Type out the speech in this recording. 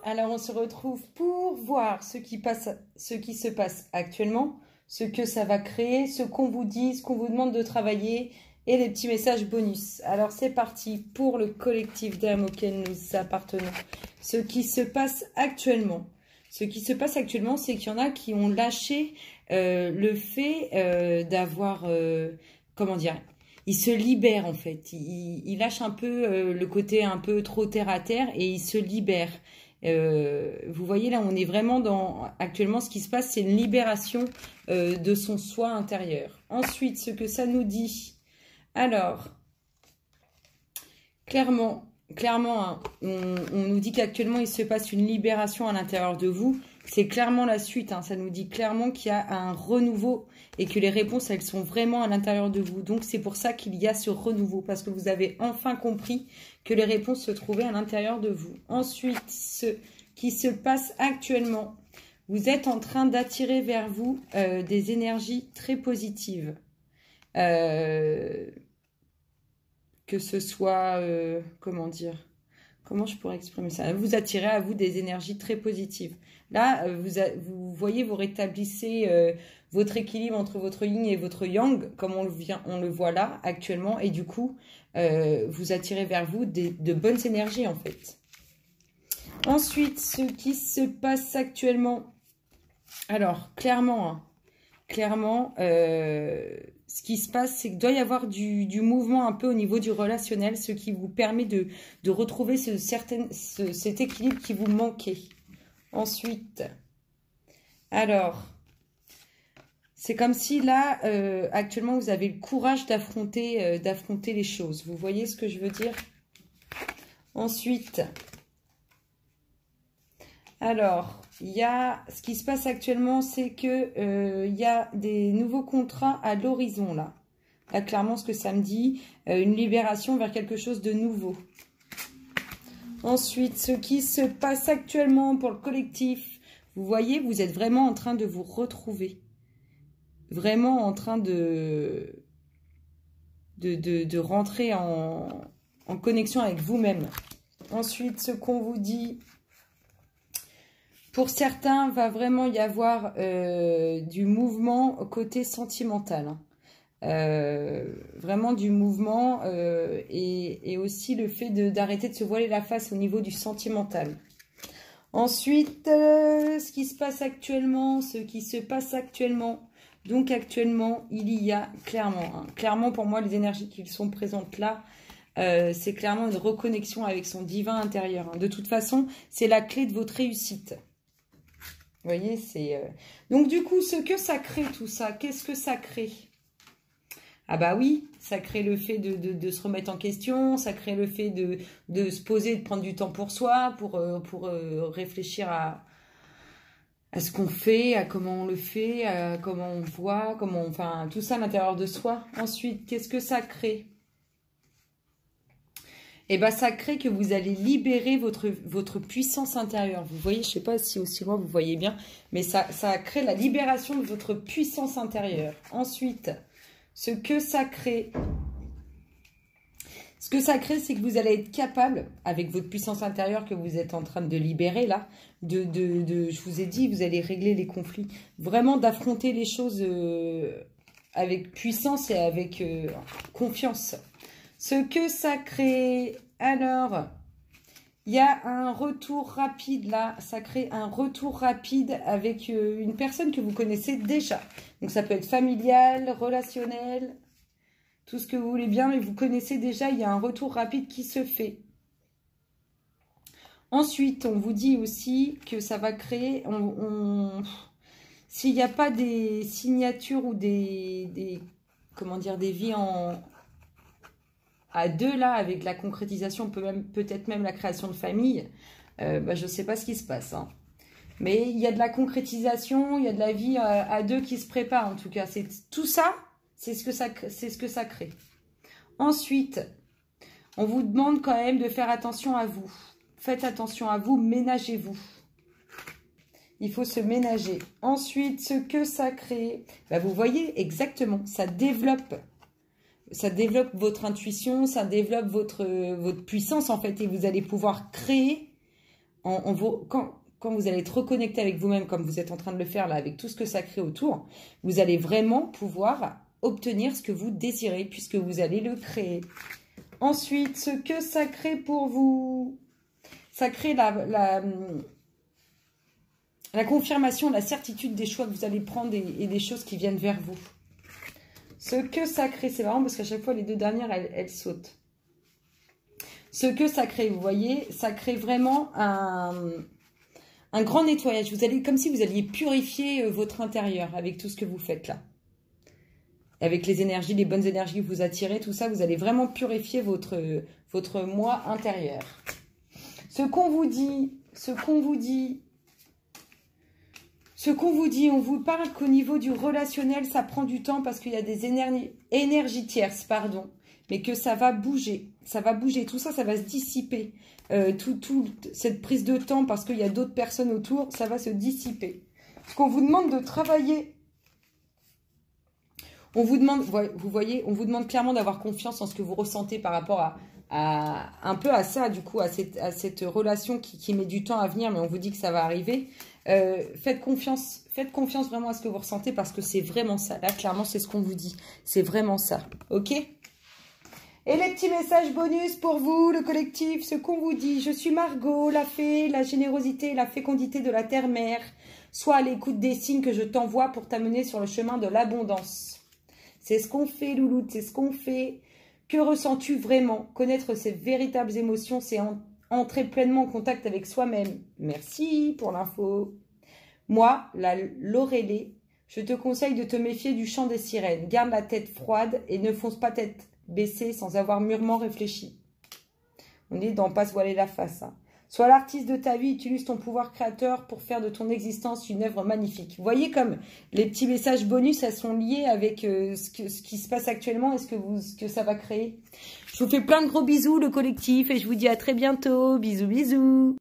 Alors on se retrouve pour voir ce qui se passe actuellement, ce que ça va créer, ce qu'on vous dit, ce qu'on vous demande de travailler et les petits messages bonus. Alors c'est parti pour le collectif d'âmes auquel nous appartenons. Ce qui se passe actuellement. Ce qui se passe actuellement, c'est qu'il y en a qui ont lâché le fait d'avoir, comment dire, ils se libèrent en fait. Ils lâchent un peu le côté un peu trop terre à terre et ils se libèrent. Vous voyez là, on est vraiment dans, actuellement ce qui se passe, c'est une libération de son soi intérieur. Ensuite, ce que ça nous dit, alors, clairement, hein, on nous dit qu'actuellement il se passe une libération à l'intérieur de vous. C'est clairement la suite, hein, ça nous dit clairement qu'il y a un renouveau et que les réponses, elles sont vraiment à l'intérieur de vous. Donc c'est pour ça qu'il y a ce renouveau, parce que vous avez enfin compris que les réponses se trouvaient à l'intérieur de vous. Ensuite, ce qui se passe actuellement, vous êtes en train d'attirer vers vous des énergies très positives. Que ce soit, comment dire, comment je pourrais exprimer ça? Vous attirez à vous des énergies très positives. Là, vous voyez, vous rétablissez votre équilibre entre votre yin et votre yang, comme on le voit là actuellement. Et du coup, vous attirez vers vous de bonnes énergies en fait. Ensuite, ce qui se passe actuellement. Alors, clairement, hein, clairement, ce qui se passe, c'est qu'il doit y avoir du mouvement un peu au niveau du relationnel, ce qui vous permet de retrouver cet équilibre qui vous manquait. Ensuite, alors, c'est comme si là, actuellement, vous avez le courage d'affronter les choses. Vous voyez ce que je veux dire? Ensuite, alors, il y a, ce qui se passe actuellement, c'est que il y a des nouveaux contrats à l'horizon, là. Là, clairement, ce que ça me dit, une libération vers quelque chose de nouveau. Ensuite, ce qui se passe actuellement pour le collectif, vous voyez, vous êtes vraiment en train de vous retrouver. Vraiment en train de rentrer en connexion avec vous-même. Ensuite, ce qu'on vous dit... Pour certains, va vraiment y avoir du mouvement côté sentimental. Vraiment du mouvement et aussi le fait d'arrêter de se voiler la face au niveau du sentimental. Ensuite, ce qui se passe actuellement, Donc actuellement, il y a clairement, hein, clairement pour moi, les énergies qui sont présentes là, c'est clairement une reconnexion avec son divin intérieur. Hein. De toute façon, c'est la clé de votre réussite. Vous voyez, c'est... Donc, du coup, ce que ça crée, tout ça, qu'est-ce que ça crée? Ah bah oui, ça crée le fait de se remettre en question, ça crée le fait de se poser, de prendre du temps pour soi, pour réfléchir à ce qu'on fait, à comment on le fait, à comment on voit, enfin, tout ça à l'intérieur de soi. Ensuite, qu'est-ce que ça crée? Et bien, ça crée que vous allez libérer votre puissance intérieure. Vous voyez, je ne sais pas si aussi loin vous voyez bien, mais ça crée la libération de votre puissance intérieure. Ensuite, ce que ça crée, c'est que vous allez être capable, avec votre puissance intérieure que vous êtes en train de libérer là, je vous ai dit, vous allez régler les conflits, vraiment d'affronter les choses avec puissance et avec confiance. Ce que ça crée, alors, il y a un retour rapide là, ça crée un retour rapide avec une personne que vous connaissez déjà. Donc ça peut être familial, relationnel, tout ce que vous voulez bien, mais vous connaissez déjà, il y a un retour rapide qui se fait. Ensuite, on vous dit aussi que ça va créer, s'il n'y a pas des signatures ou comment dire, des vies à deux là, avec la concrétisation, peut-être même la création de famille, bah, je ne sais pas ce qui se passe. Hein. Mais il y a de la concrétisation, il y a de la vie à deux qui se prépare en tout cas. Tout ça, c'est ce que ça crée. Ensuite, on vous demande quand même de faire attention à vous. Faites attention à vous, ménagez-vous. Il faut se ménager. Ensuite, ce que ça crée, bah, vous voyez exactement, ça développe votre intuition, ça développe votre puissance en fait, et vous allez pouvoir créer quand vous allez être reconnecté avec vous-même, comme vous êtes en train de le faire là, avec tout ce que ça crée autour, vous allez vraiment pouvoir obtenir ce que vous désirez, puisque vous allez le créer. Ensuite, ce que ça crée pour vous, ça crée la confirmation, la certitude des choix que vous allez prendre et des choses qui viennent vers vous. Ce que ça crée, c'est marrant parce qu'à chaque fois, les deux dernières, elles sautent. Ce que ça crée, vous voyez, ça crée vraiment un grand nettoyage. Vous allez, comme si vous alliez purifier votre intérieur avec tout ce que vous faites là. Avec les énergies, les bonnes énergies que vous attirez, tout ça, vous allez vraiment purifier votre moi intérieur. Ce qu'on vous dit, on vous parle qu'au niveau du relationnel, ça prend du temps parce qu'il y a des énergies tierces, pardon, mais que ça va bouger. Ça va bouger, tout ça, ça va se dissiper. Cette prise de temps parce qu'il y a d'autres personnes autour, ça va se dissiper. Ce qu'on vous demande de travailler, on vous demande, vous voyez, on vous demande clairement d'avoir confiance en ce que vous ressentez par rapport un peu à ça, du coup, à cette relation qui met du temps à venir, mais on vous dit que ça va arriver. Faites confiance vraiment à ce que vous ressentez parce que c'est vraiment ça. Là, clairement, c'est ce qu'on vous dit. C'est vraiment ça. Ok? Et les petits messages bonus pour vous, le collectif, ce qu'on vous dit. Je suis Margot, la fée, la générosité, la fécondité de la terre-mère. Sois à l'écoute des signes que je t'envoie pour t'amener sur le chemin de l'abondance. C'est ce qu'on fait, Louloute, c'est ce qu'on fait. Que ressens-tu vraiment? Connaître ses véritables émotions, c'est entrer pleinement en contact avec soi-même. Merci pour l'info. Moi, la Lorelée, je te conseille de te méfier du chant des sirènes. Garde la tête froide et ne fonce pas tête baissée sans avoir mûrement réfléchi. On est dans pas se voiler la face. Hein. Sois l'artiste de ta vie, utilise ton pouvoir créateur pour faire de ton existence une œuvre magnifique. Vous voyez comme les petits messages bonus, elles sont liés avec ce qui se passe actuellement et ce que ça va créer. Je vous fais plein de gros bisous, le collectif, et je vous dis à très bientôt. Bisous, bisous.